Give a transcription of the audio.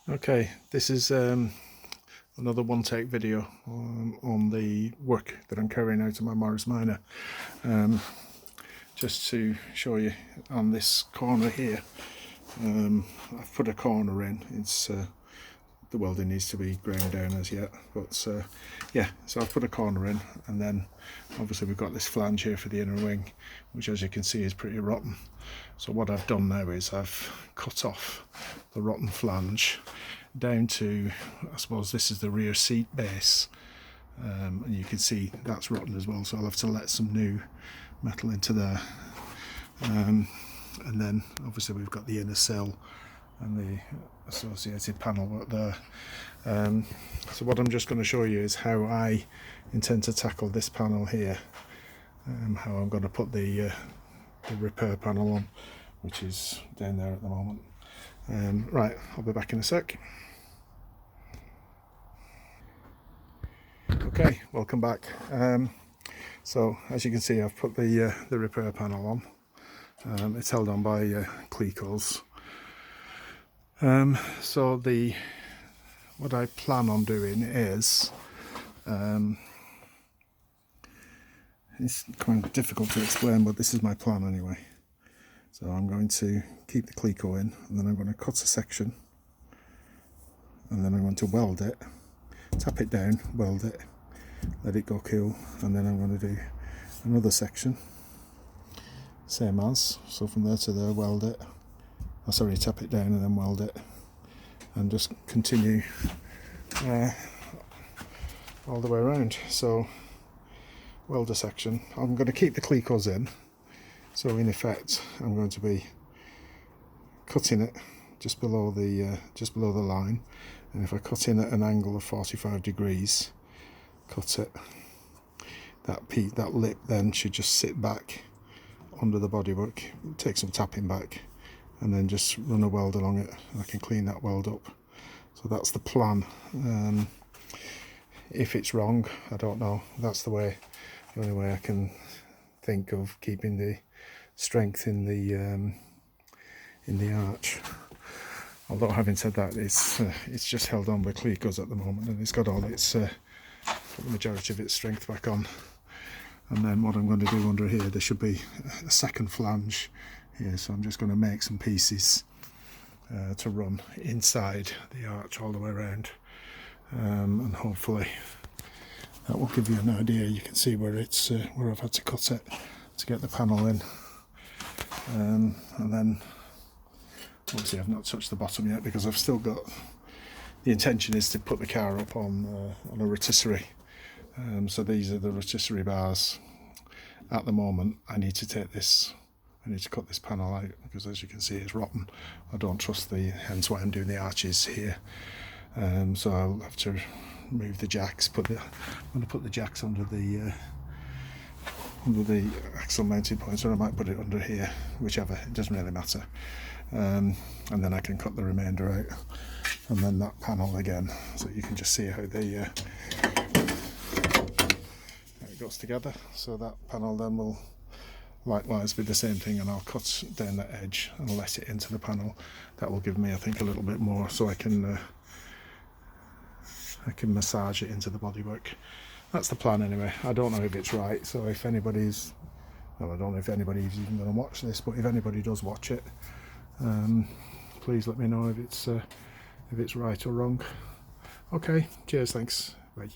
Okay, this is another one-take video on the work that I'm carrying out on my Morris Minor. Just to show you on this corner here, I've put a corner in. It's the welding needs to be ground down as yet, but yeah, so I've put a corner in, and then obviously we've got this flange here for the inner wing, which as you can see is pretty rotten. So what I've done now is I've cut off the rotten flange down to, I suppose this is the rear seat base, and you can see that's rotten as well, so I'll have to let some new metal into there, and then obviously we've got the inner sill and the associated panel right there. So what I'm just going to show you is how I intend to tackle this panel here, how I'm going to put the repair panel on, which is down there at the moment. Right, I'll be back in a sec. Okay, welcome back. So as you can see, I've put the repair panel on. It's held on by Clecos. So what I plan on doing is, it's kind of difficult to explain, but this is my plan anyway. So I'm going to keep the Cleco in, and then I'm going to cut a section, and then I'm going to weld it, tap it down, weld it, let it go cool, and then I'm going to do another section, same as, so from there to there, weld it, tap it down and then weld it, and just continue all the way around. So weld a section. I'm going to keep the Clecos in, so in effect I'm going to be cutting it just below the line, and if I cut in at an angle of 45 degrees, cut it, that lip then should just sit back under the bodywork, take some tapping back, and then just run a weld along it, and I can clean that weld up. So that's the plan. If it's wrong, I don't know. That's the only way I can think of keeping the strength in the arch. Although having said that, it's just held on by Clecos at the moment, and it's got all its the majority of its strength back on. And then what I'm going to do under here, there should be a second flange here, so I'm just going to make some pieces to run inside the arch all the way around, and hopefully that will give you an idea. You can see where it's where I've had to cut it to get the panel in, and then obviously I've not touched the bottom yet because I've still got, the intention is to put the car up on a rotisserie. So these are the rotisserie bars. At the moment I need to cut this panel out because as you can see it's rotten. I don't trust hence why I'm doing the arches here. So I'll have to remove the jacks, I'm going to put the jacks under the axle mounting points, or I might put it under here, whichever, it doesn't really matter. And then I can cut the remainder out, and then that panel again, so you can just see how it goes together. So that panel then will likewise be the same thing, and I'll cut down that edge and let it into the panel. That will give me, I think, a little bit more, so I can massage it into the bodywork. That's the plan anyway. I don't know if it's right, so if anybody's, well, I don't know if anybody's even going to watch this, but if anybody does watch it, please let me know if it's right or wrong. Okay, cheers, thanks, bye.